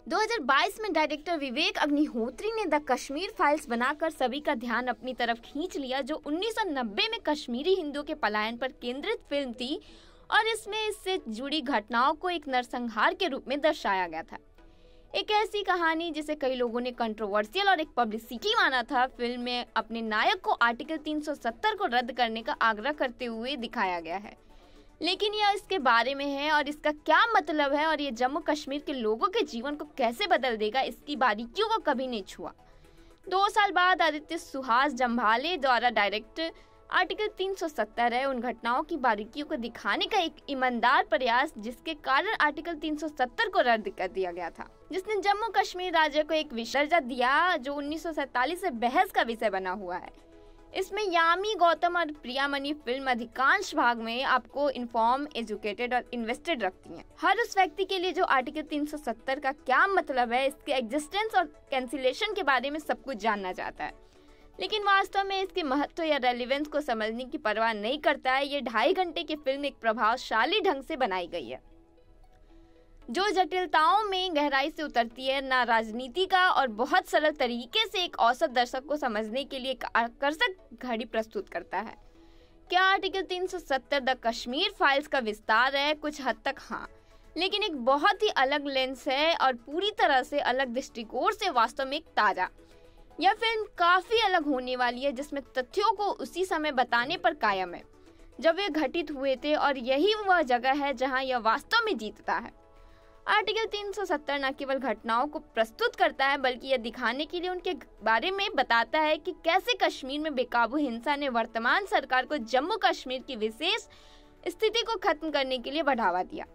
2022 में डायरेक्टर विवेक अग्निहोत्री ने the Kashmir files बनाकर सभी का ध्यान अपनी तरफ खींच लिया, जो 1990 में कश्मीरी हिंदुओं के पलायन पर केंद्रित फिल्म थी और इसमें इससे जुड़ी घटनाओं को एक नरसंहार के रूप में दर्शाया गया था। एक ऐसी कहानी जिसे कई लोगों ने कंट्रोवर्शियल और एक पब्लिसिटी माना था। फिल्म में अपने नायक को आर्टिकल 370 को रद्द करने का आग्रह करते हुए दिखाया गया है, लेकिन यह इसके बारे में है और इसका क्या मतलब है और ये जम्मू कश्मीर के लोगों के जीवन को कैसे बदल देगा, इसकी बारीकियों को कभी नहीं छुआ। 2 साल बाद आदित्य सुहास जम्भाले द्वारा डायरेक्ट आर्टिकल 370 है उन घटनाओं की बारीकियों को दिखाने का एक ईमानदार प्रयास, जिसके कारण आर्टिकल 370 को रद्द कर दिया गया था, जिसने जम्मू कश्मीर राज्य को एक दर्जा दिया जो 1947 से बहस का विषय बना हुआ है। इसमें यामी गौतम और प्रियामणि फिल्म अधिकांश भाग में आपको इन्फॉर्म, एजुकेटेड और इन्वेस्टेड रखती हैं। हर उस व्यक्ति के लिए जो आर्टिकल 370 का क्या मतलब है, इसके एग्जिस्टेंस और कैंसिलेशन के बारे में सब कुछ जानना चाहता है, लेकिन वास्तव में इसके महत्व या रेलेवेंस को समझने की परवाह नहीं करता है। ये 2.5 घंटे की फिल्म एक प्रभावशाली ढंग से बनाई गई है, जो जटिलताओं में गहराई से उतरती है, ना राजनीति का, और बहुत सरल तरीके से एक औसत दर्शक को समझने के लिए एक आकर्षक घड़ी प्रस्तुत करता है। क्या आर्टिकल 370 द कश्मीर फाइल्स का विस्तार है? कुछ हद तक हाँ, लेकिन एक बहुत ही अलग लेंस है और पूरी तरह से अलग दृष्टिकोण से वास्तव में एक ताजा। यह फिल्म काफी अलग होने वाली है, जिसमें तथ्यों को उसी समय बताने पर कायम है जब वे घटित हुए थे, और यही वह जगह है जहां यह वास्तव में जीतता है। आर्टिकल 370 न केवल घटनाओं को प्रस्तुत करता है, बल्कि यह दिखाने के लिए उनके बारे में बताता है कि कैसे कश्मीर में बेकाबू हिंसा ने वर्तमान सरकार को जम्मू कश्मीर की विशेष स्थिति को खत्म करने के लिए बढ़ावा दिया।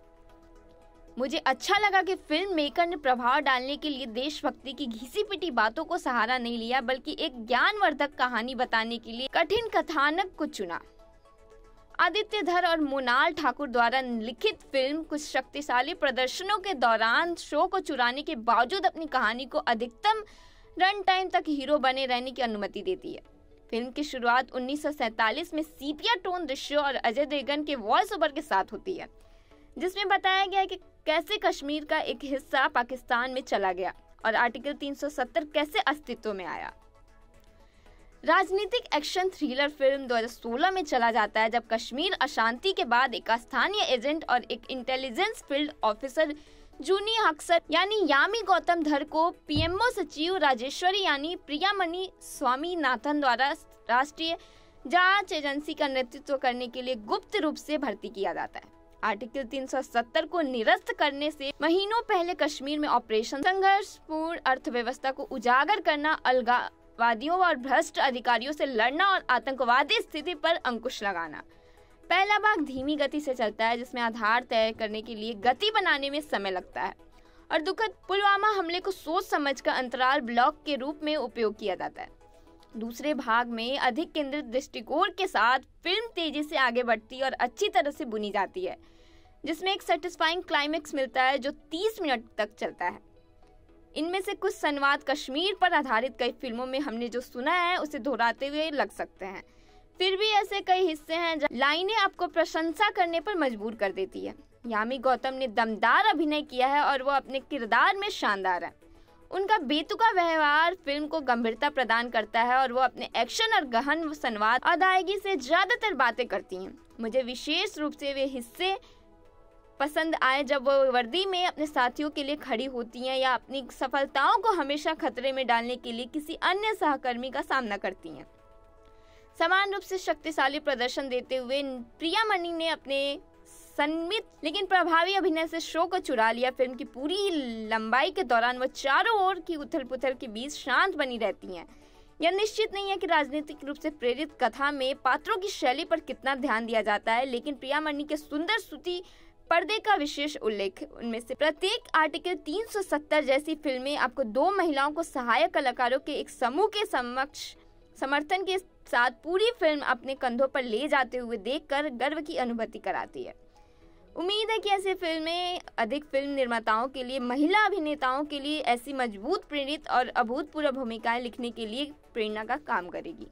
मुझे अच्छा लगा कि फिल्म मेकर ने प्रभाव डालने के लिए देशभक्ति की घिसी पिटी बातों को सहारा नहीं लिया, बल्कि एक ज्ञानवर्धक कहानी बताने के लिए कठिन कथानक को चुना। आदित्य धर और मोनाल ठाकुर द्वारा लिखित फिल्म कुछ शक्तिशाली प्रदर्शनों के दौरान शो को चुराने के बावजूद अपनी कहानी को अधिकतम रन टाइम तक हीरो बने रहने की अनुमति देती है। फिल्म की शुरुआत 1947 में सीपिया टोन दृश्यों और अजय देवगन के वॉइस ओवर के साथ होती है, जिसमें बताया गया है कि कैसे कश्मीर का एक हिस्सा पाकिस्तान में चला गया और आर्टिकल 370 कैसे अस्तित्व में आया। राजनीतिक एक्शन थ्रिलर फिल्म 2016 में चला जाता है, जब कश्मीर अशांति के बाद एक स्थानीय एजेंट और एक इंटेलिजेंस फील्ड ऑफिसर जूनी हक्सर यानी यामी गौतम धर को पीएमओ सचिव राजेश्वरी यानी प्रियामणि स्वामीनाथन द्वारा राष्ट्रीय जांच एजेंसी का नेतृत्व करने के लिए गुप्त रूप से भर्ती किया जाता है। आर्टिकल 370 को निरस्त करने से महीनों पहले कश्मीर में ऑपरेशन संघर्षपूर्ण अर्थव्यवस्था को उजागर करना, अलगाववादियों और भ्रष्ट अधिकारियों से लड़ना और आतंकवादी स्थिति पर अंकुश लगाना। पहला भाग धीमी गति से चलता है, जिसमें आधार तय करने के लिए गति बनाने में समय लगता है और दुखद पुलवामा हमले को सोच समझ कर अंतराल ब्लॉक के रूप में उपयोग किया जाता है। दूसरे भाग में अधिक केंद्रित दृष्टिकोण के साथ फिल्म तेजी से आगे बढ़ती और अच्छी तरह से बुनी जाती है, जिसमें एक सेटिस्फाइंग क्लाइमेक्स मिलता है जो 30 मिनट तक चलता है। इनमें से कुछ संवाद कश्मीर पर आधारित कई फिल्मों में हमने जो सुना है उसे दोहराते हुए लग सकते हैं, फिर भी ऐसे कई हिस्से हैं जहाँ लाइनें आपको प्रशंसा करने पर मजबूर कर देती है। यामी गौतम ने दमदार अभिनय किया है और वो अपने किरदार में शानदार है। उनका बेतुका व्यवहार फिल्म को गंभीरता प्रदान करता है और वो अपने एक्शन और गहन संवाद अदायगी से ज्यादातर बातें करती हैं। मुझे विशेष रूप से वे हिस्से पसंद आए जब वो वर्दी में अपने साथियों के लिए खड़ी होती हैं या अपनी सफलताओं को हमेशा खतरे में डालने के लिए किसी अन्य सहकर्मी का सामना करती हैं। समान रूप से शक्तिशाली प्रदर्शन देते हुए प्रियामणि ने अपने संमित लेकिन प्रभावी अभिनय से शो को चुरा लिया। फिल्म की पूरी लंबाई के दौरान वो चारों ओर की उथल-पुथल के बीच शांत बनी रहती हैं। यह निश्चित नहीं है कि राजनीतिक रूप से प्रेरित कथा में पात्रों की शैली पर कितना ध्यान दिया जाता है, लेकिन प्रियामणि के सुंदर सूती पर्दे का विशेष उल्लेख। उनमें से प्रत्येक आर्टिकल 370 जैसी फिल्में आपको 2 महिलाओं को सहायक कलाकारों के एक समूह के समर्थन के साथ पूरी फिल्म अपने कंधों पर ले जाते हुए देखकर गर्व की अनुभूति कराती है। उम्मीद है कि ऐसी फिल्में अधिक फिल्म निर्माताओं के लिए, महिला अभिनेताओं के लिए ऐसी मजबूत, प्रेरित और अभूतपूर्व भूमिकाएं लिखने के लिए प्रेरणा का काम करेगी।